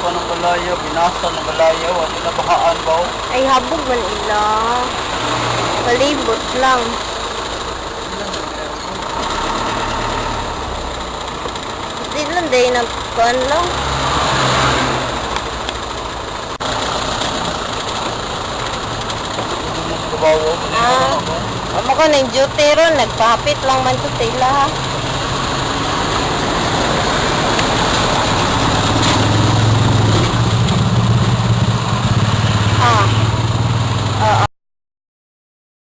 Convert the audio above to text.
pa ng balaya, binasa ng balaya, wala na bahaan ba? Ay, habog man ila. Malibot lang. Di lang, day nagkuhan lang. Kabawo, Amo ko ng duty ron, nagpahapit lang man ko sila ha. Ah.